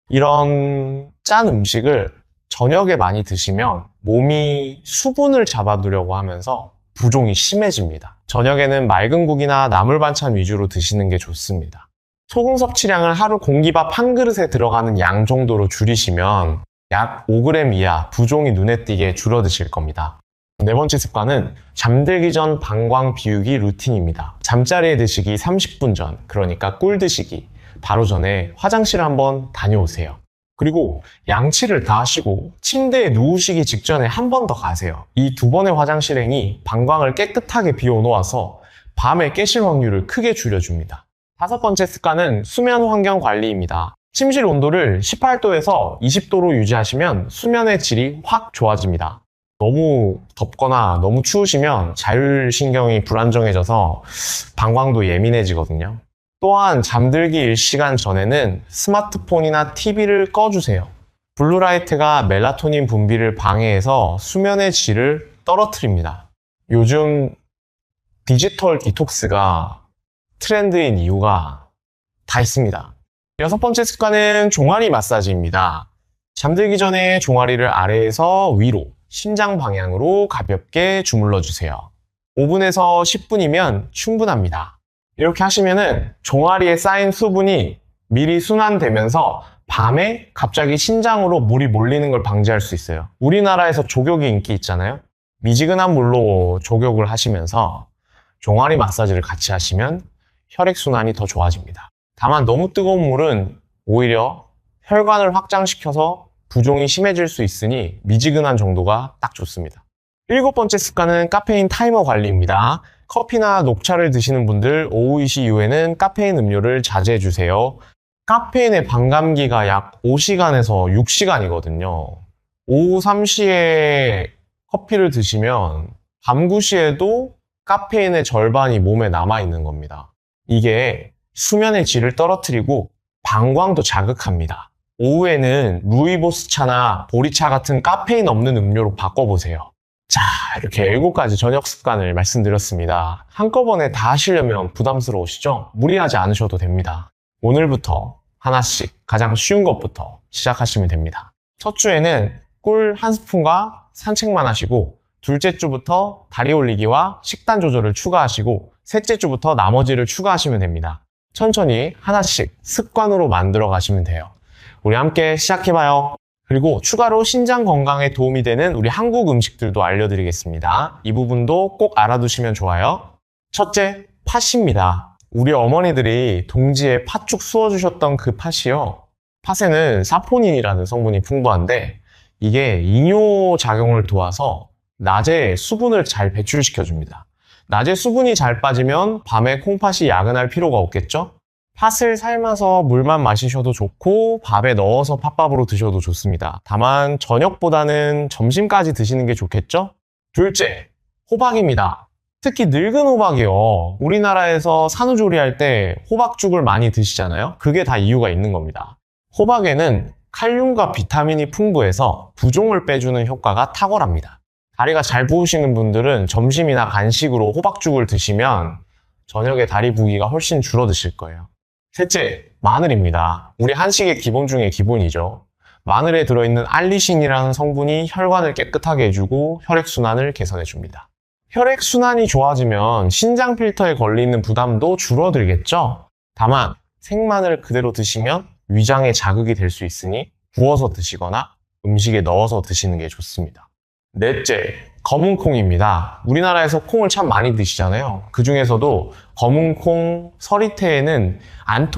S1: 이런 짠 음식을 저녁에 많이 드시면 몸이 수분을 잡아두려고 하면서 부종이 심해집니다. 저녁에는 맑은 국이나 나물 반찬 위주로 드시는 게 좋습니다. 소금 섭취량을 하루 공기밥 한 그릇에 들어가는 양 정도로 줄이시면 약 5g 이하 부종이 눈에 띄게 줄어드실 겁니다. 네 번째 습관은 잠들기 전 방광 비우기 루틴입니다. 잠자리에 드시기 30분 전, 그러니까 꿀 드시기 바로 전에 화장실 한번 다녀오세요. 그리고 양치를 다 하시고 침대에 누우시기 직전에 한 번 더 가세요. 이 두 번의 화장실행이 방광을 깨끗하게 비워놓아서 밤에 깨실 확률을 크게 줄여줍니다. 다섯 번째 습관은 수면 환경 관리입니다. 침실 온도를 18도에서 20도로 유지하시면 수면의 질이 확 좋아집니다. 너무 덥거나 너무 추우시면 자율신경이 불안정해져서 방광도 예민해지거든요. 또한 잠들기 1시간 전에는 스마트폰이나 TV를 꺼주세요. 블루라이트가 멜라토닌 분비를 방해해서 수면의 질을 떨어뜨립니다. 요즘 디지털 디톡스가 트렌드인 이유가 다 있습니다. 여섯 번째 습관은 종아리 마사지입니다. 잠들기 전에 종아리를 아래에서 위로, 심장 방향으로 가볍게 주물러 주세요. 5분에서 10분이면 충분합니다. 이렇게 하시면은 종아리에 쌓인 수분이 미리 순환되면서 밤에 갑자기 신장으로 물이 몰리는 걸 방지할 수 있어요. 우리나라에서 족욕이 인기 있잖아요. 미지근한 물로 족욕을 하시면서 종아리 마사지를 같이 하시면 혈액순환이 더 좋아집니다. 다만 너무 뜨거운 물은 오히려 혈관을 확장시켜서 부종이 심해질 수 있으니 미지근한 정도가 딱 좋습니다. 일곱 번째 습관은 카페인 타이머 관리입니다. 커피나 녹차를 드시는 분들 오후 2시 이후에는 카페인 음료를 자제해 주세요. 카페인의 반감기가 약 5시간에서 6시간이거든요. 오후 3시에 커피를 드시면 밤 9시에도 카페인의 절반이 몸에 남아있는 겁니다. 이게 수면의 질을 떨어뜨리고 방광도 자극합니다. 오후에는 루이보스차나 보리차 같은 카페인 없는 음료로 바꿔보세요. 자, 이렇게 7가지 저녁 습관을 말씀드렸습니다. 한꺼번에 다 하시려면 부담스러우시죠? 무리하지 않으셔도 됩니다. 오늘부터 하나씩 가장 쉬운 것부터 시작하시면 됩니다. 첫 주에는 꿀 1스푼과 산책만 하시고, 둘째 주부터 다리 올리기와 식단 조절을 추가하시고, 셋째 주부터 나머지를 추가하시면 됩니다. 천천히 하나씩 습관으로 만들어 가시면 돼요. 우리 함께 시작해봐요. 그리고 추가로 신장 건강에 도움이 되는 우리 한국 음식들도 알려드리겠습니다. 이 부분도 꼭 알아두시면 좋아요. 첫째, 팥입니다. 우리 어머니들이 동지에 팥죽 쑤어주셨던 그 팥이요. 팥에는 사포닌이라는 성분이 풍부한데 이게 이뇨 작용을 도와서 낮에 수분을 잘 배출시켜줍니다. 낮에 수분이 잘 빠지면 밤에 콩팥이 야근할 필요가 없겠죠? 팥을 삶아서 물만 마시셔도 좋고 밥에 넣어서 팥밥으로 드셔도 좋습니다. 다만 저녁보다는 점심까지 드시는 게 좋겠죠? 둘째, 호박입니다. 특히 늙은 호박이요. 우리나라에서 산후조리할 때 호박죽을 많이 드시잖아요. 그게 다 이유가 있는 겁니다. 호박에는 칼륨과 비타민이 풍부해서 부종을 빼주는 효과가 탁월합니다. 다리가 잘 부으시는 분들은 점심이나 간식으로 호박죽을 드시면 저녁에 다리 부기가 훨씬 줄어드실 거예요. 셋째, 마늘입니다. 우리 한식의 기본 중에 기본이죠. 마늘에 들어있는 알리신이라는 성분이 혈관을 깨끗하게 해주고 혈액순환을 개선해줍니다. 혈액순환이 좋아지면 신장 필터에 걸리는 부담도 줄어들겠죠? 다만 생마늘을 그대로 드시면 위장에 자극이 될 수 있으니 구워서 드시거나 음식에 넣어서 드시는 게 좋습니다. 넷째, 검은 콩입니다. 우리나라에서 콩을 참 많이 드시잖아요. 그 중에서도 검은 콩, 서리태에는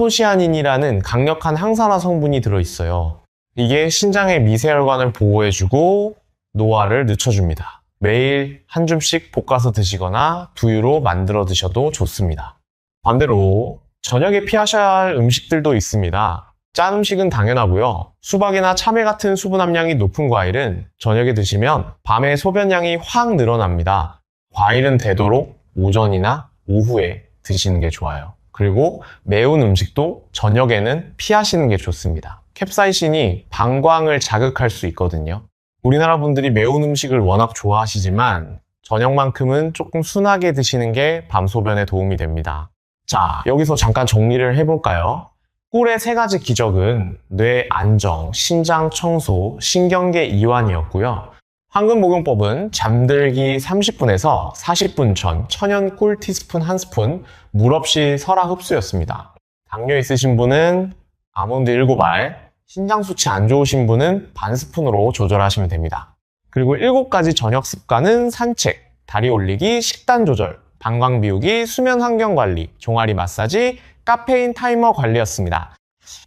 S1: 안토시아닌이라는 강력한 항산화 성분이 들어있어요. 이게 신장의 미세혈관을 보호해주고 노화를 늦춰줍니다. 매일 한 줌씩 볶아서 드시거나 두유로 만들어 드셔도 좋습니다. 반대로 저녁에 피하셔야 할 음식들도 있습니다. 짠 음식은 당연하고요. 수박이나 참외 같은 수분 함량이 높은 과일은 저녁에 드시면 밤에 소변량이 확 늘어납니다. 과일은 되도록 오전이나 오후에 드시는 게 좋아요. 그리고 매운 음식도 저녁에는 피하시는 게 좋습니다. 캡사이신이 방광을 자극할 수 있거든요. 우리나라 분들이 매운 음식을 워낙 좋아하시지만 저녁만큼은 조금 순하게 드시는 게 밤소변에 도움이 됩니다. 자, 여기서 잠깐 정리를 해볼까요? 꿀의 3가지 기적은 뇌 안정, 신장 청소, 신경계 이완이었고요. 황금목욕법은 잠들기 30분에서 40분 전 천연 꿀 티스푼 1스푼, 물 없이 설화 흡수였습니다. 당뇨 있으신 분은 아몬드 7알, 신장 수치 안 좋으신 분은 반 스푼으로 조절하시면 됩니다. 그리고 7가지 저녁 습관은 산책, 다리 올리기, 식단 조절, 방광 비우기, 수면 환경 관리, 종아리 마사지, 카페인 타이머 관리였습니다.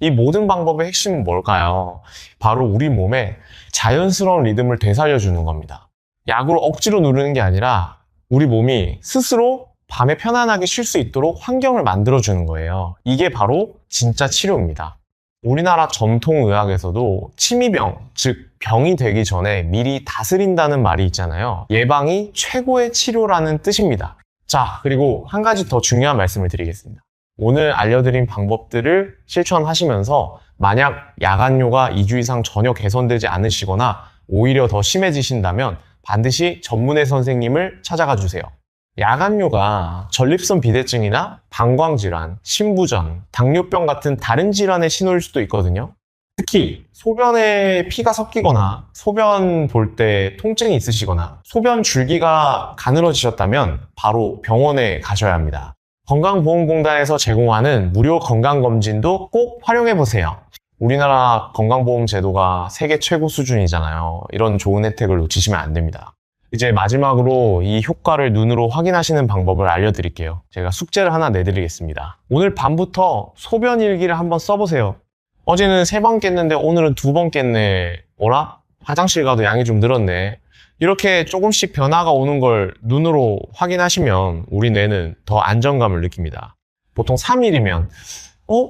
S1: 이 모든 방법의 핵심은 뭘까요? 바로 우리 몸에 자연스러운 리듬을 되살려주는 겁니다. 약으로 억지로 누르는 게 아니라 우리 몸이 스스로 밤에 편안하게 쉴 수 있도록 환경을 만들어주는 거예요. 이게 바로 진짜 치료입니다. 우리나라 전통의학에서도 치미병, 즉 병이 되기 전에 미리 다스린다는 말이 있잖아요. 예방이 최고의 치료라는 뜻입니다. 자, 그리고 한 가지 더 중요한 말씀을 드리겠습니다. 오늘 알려드린 방법들을 실천하시면서 만약 야간뇨가 2주 이상 전혀 개선되지 않으시거나 오히려 더 심해지신다면 반드시 전문의 선생님을 찾아가 주세요. 야간뇨가 전립선 비대증이나 방광질환, 신부전, 당뇨병 같은 다른 질환의 신호일 수도 있거든요. 특히 소변에 피가 섞이거나 소변 볼 때 통증이 있으시거나 소변 줄기가 가늘어지셨다면 바로 병원에 가셔야 합니다. 건강보험공단에서 제공하는 무료 건강검진도 꼭 활용해보세요. 우리나라 건강보험 제도가 세계 최고 수준이잖아요. 이런 좋은 혜택을 놓치시면 안 됩니다. 이제 마지막으로 이 효과를 눈으로 확인하시는 방법을 알려드릴게요. 제가 숙제를 하나 내드리겠습니다. 오늘 밤부터 소변 일기를 한번 써보세요. 어제는 3번 깼는데 오늘은 2번 깼네. 어라? 화장실 가도 양이 좀 늘었네. 이렇게 조금씩 변화가 오는 걸 눈으로 확인하시면 우리 뇌는 더 안정감을 느낍니다. 보통 3일이면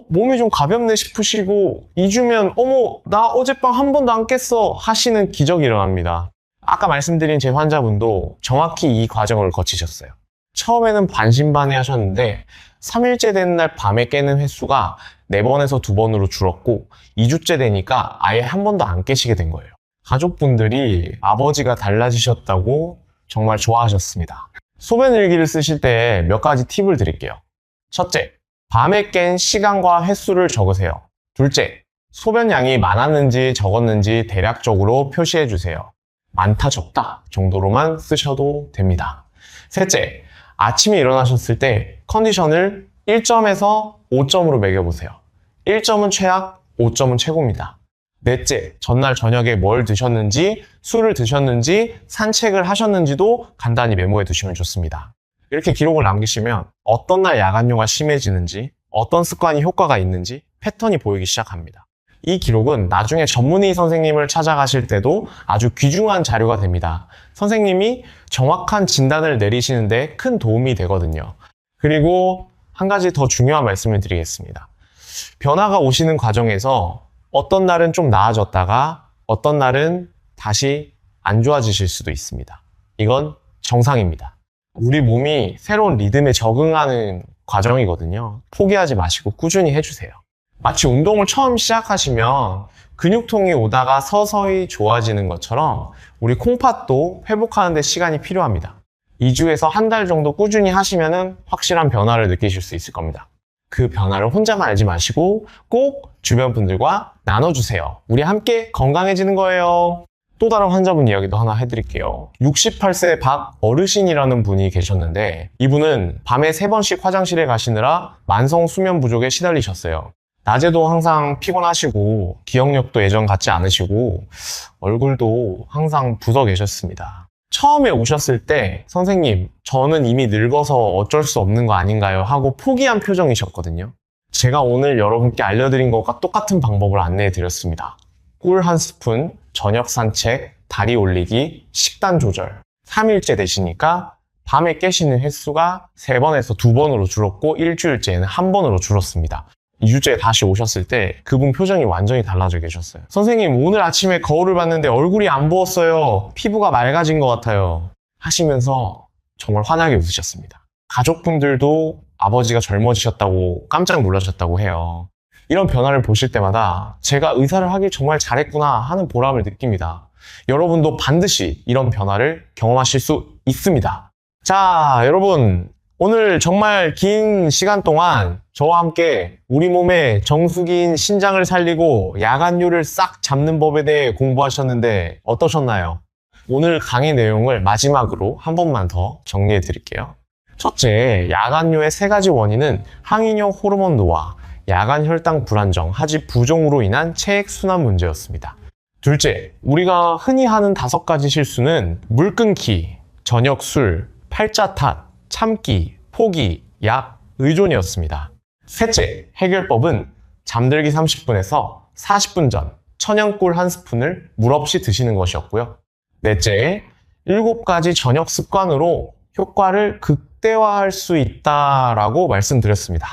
S1: 몸이 좀 가볍네 싶으시고 2주면 어머 나 어젯밤 한 번도 안 깼어 하시는 기적이 일어납니다. 아까 말씀드린 제 환자분도 정확히 이 과정을 거치셨어요. 처음에는 반신반의 하셨는데 3일째 되는 날 밤에 깨는 횟수가 4번에서 2번으로 줄었고 2주째 되니까 아예 한 번도 안 깨시게 된 거예요. 가족분들이 아버지가 달라지셨다고 정말 좋아하셨습니다. 소변 일기를 쓰실 때 몇 가지 팁을 드릴게요. 첫째, 밤에 깬 시간과 횟수를 적으세요. 둘째, 소변량이 많았는지 적었는지 대략적으로 표시해 주세요. 많다 적다 정도로만 쓰셔도 됩니다. 셋째, 아침에 일어나셨을 때 컨디션을 1점에서 5점으로 매겨보세요. 1점은 최악, 5점은 최고입니다. 넷째, 전날 저녁에 뭘 드셨는지, 술을 드셨는지, 산책을 하셨는지도 간단히 메모해 두시면 좋습니다. 이렇게 기록을 남기시면 어떤 날 야간뇨가 심해지는지, 어떤 습관이 효과가 있는지 패턴이 보이기 시작합니다. 이 기록은 나중에 전문의 선생님을 찾아가실 때도 아주 귀중한 자료가 됩니다. 선생님이 정확한 진단을 내리시는데 큰 도움이 되거든요. 그리고 한 가지 더 중요한 말씀을 드리겠습니다. 변화가 오시는 과정에서 어떤 날은 좀 나아졌다가 어떤 날은 다시 안 좋아지실 수도 있습니다. 이건 정상입니다. 우리 몸이 새로운 리듬에 적응하는 과정이거든요. 포기하지 마시고 꾸준히 해주세요. 마치 운동을 처음 시작하시면 근육통이 오다가 서서히 좋아지는 것처럼 우리 콩팥도 회복하는 데 시간이 필요합니다. 2주에서 한 달 정도 꾸준히 하시면 확실한 변화를 느끼실 수 있을 겁니다. 그 변화를 혼자만 알지 마시고 꼭 주변 분들과 나눠주세요. 우리 함께 건강해지는 거예요. 또 다른 환자분 이야기도 하나 해드릴게요. 68세 박 어르신이라는 분이 계셨는데 이분은 밤에 3번씩 화장실에 가시느라 만성 수면 부족에 시달리셨어요. 낮에도 항상 피곤하시고 기억력도 예전 같지 않으시고 얼굴도 항상 붓어 계셨습니다. 처음에 오셨을 때 선생님, 저는 이미 늙어서 어쩔 수 없는 거 아닌가요? 하고 포기한 표정이셨거든요. 제가 오늘 여러분께 알려드린 것과 똑같은 방법을 안내해 드렸습니다. 꿀 1스푼, 저녁 산책, 다리 올리기, 식단 조절. 3일째 되시니까 밤에 깨시는 횟수가 3번에서 2번으로 줄었고 일주일째에는 1번으로 줄었습니다. 2주째 다시 오셨을 때 그분 표정이 완전히 달라져 계셨어요. 선생님, 오늘 아침에 거울을 봤는데 얼굴이 안 부었어요. 피부가 맑아진 것 같아요. 하시면서 정말 환하게 웃으셨습니다. 가족분들도 아버지가 젊어지셨다고 깜짝 놀라셨다고 해요. 이런 변화를 보실 때마다 제가 의사를 하길 정말 잘했구나 하는 보람을 느낍니다. 여러분도 반드시 이런 변화를 경험하실 수 있습니다. 자, 여러분, 오늘 정말 긴 시간 동안 저와 함께 우리 몸의 정수기인 신장을 살리고 야간뇨를 싹 잡는 법에 대해 공부하셨는데 어떠셨나요? 오늘 강의 내용을 마지막으로 한 번만 더 정리해 드릴게요. 첫째, 야간뇨의 3가지 원인은 항이뇨 호르몬 노화, 야간 혈당 불안정, 하지 부종으로 인한 체액 순환 문제였습니다. 둘째, 우리가 흔히 하는 5가지 실수는 물 끊기, 저녁 술, 팔자 탓, 참기, 포기, 약, 의존이었습니다. 셋째, 해결법은 잠들기 30분에서 40분 전 천연꿀 1스푼을 물 없이 드시는 것이었고요. 넷째, 7가지 저녁 습관으로 효과를 극대화할 수 있다라고 말씀드렸습니다.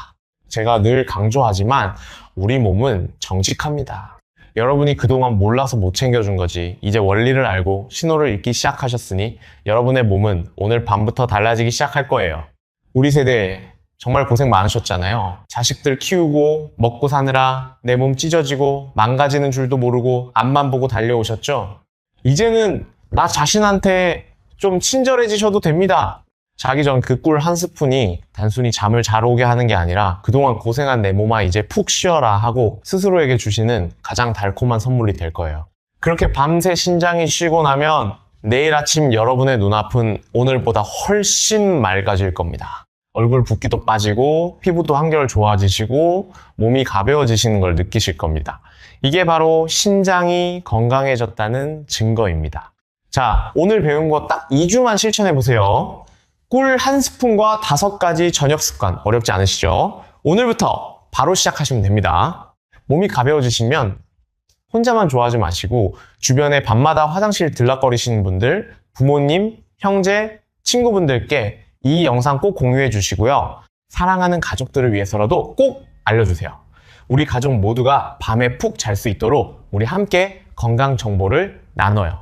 S1: 제가 늘 강조하지만 우리 몸은 정직합니다. 여러분이 그동안 몰라서 못 챙겨준 거지 이제 원리를 알고 신호를 읽기 시작하셨으니 여러분의 몸은 오늘 밤부터 달라지기 시작할 거예요. 우리 세대 정말 고생 많으셨잖아요. 자식들 키우고 먹고 사느라 내 몸 찢어지고 망가지는 줄도 모르고 앞만 보고 달려오셨죠? 이제는 나 자신한테 좀 친절해지셔도 됩니다. 자기 전 그 꿀 1스푼이 단순히 잠을 잘 오게 하는 게 아니라 그동안 고생한 내 몸아 이제 푹 쉬어라 하고 스스로에게 주시는 가장 달콤한 선물이 될 거예요. 그렇게 밤새 신장이 쉬고 나면 내일 아침 여러분의 눈앞은 오늘보다 훨씬 맑아질 겁니다. 얼굴 붓기도 빠지고 피부도 한결 좋아지시고 몸이 가벼워지시는 걸 느끼실 겁니다. 이게 바로 신장이 건강해졌다는 증거입니다. 자, 오늘 배운 거 딱 2주만 실천해 보세요. 꿀 1스푼과 5가지 저녁 습관 어렵지 않으시죠? 오늘부터 바로 시작하시면 됩니다. 몸이 가벼워지시면 혼자만 좋아하지 마시고 주변에 밤마다 화장실 들락거리시는 분들, 부모님, 형제, 친구분들께 이 영상 꼭 공유해 주시고요. 사랑하는 가족들을 위해서라도 꼭 알려주세요. 우리 가족 모두가 밤에 푹 잘 수 있도록 우리 함께 건강 정보를 나눠요.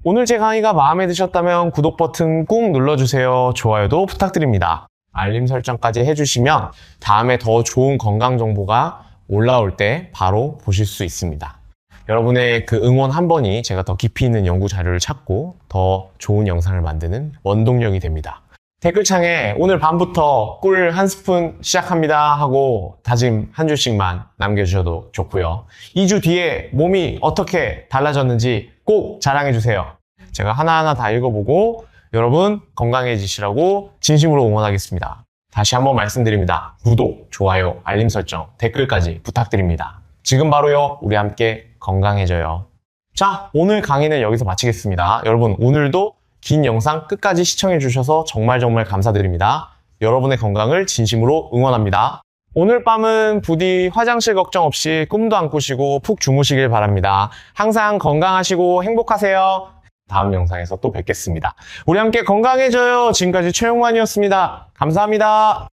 S1: 오늘 제 강의가 마음에 드셨다면 구독 버튼 꾹 눌러주세요. 좋아요도 부탁드립니다. 알림 설정까지 해주시면 다음에 더 좋은 건강 정보가 올라올 때 바로 보실 수 있습니다. 여러분의 그 응원 한 번이 제가 더 깊이 있는 연구 자료를 찾고 더 좋은 영상을 만드는 원동력이 됩니다. 댓글창에 오늘 밤부터 꿀 한 스푼 시작합니다 하고 다짐 한 줄씩만 남겨주셔도 좋고요. 2주 뒤에 몸이 어떻게 달라졌는지 꼭 자랑해주세요. 제가 하나하나 다 읽어보고 여러분 건강해지시라고 진심으로 응원하겠습니다. 다시 한번 말씀드립니다. 구독, 좋아요, 알림 설정, 댓글까지 부탁드립니다. 지금 바로요. 우리 함께 건강해져요. 자, 오늘 강의는 여기서 마치겠습니다. 여러분 오늘도 긴 영상 끝까지 시청해주셔서 정말 감사드립니다. 여러분의 건강을 진심으로 응원합니다. 오늘 밤은 부디 화장실 걱정 없이 꿈도 안 꾸시고 푹 주무시길 바랍니다. 항상 건강하시고 행복하세요. 다음 영상에서 또 뵙겠습니다. 우리 함께 건강해져요. 지금까지 최용만이었습니다. 감사합니다.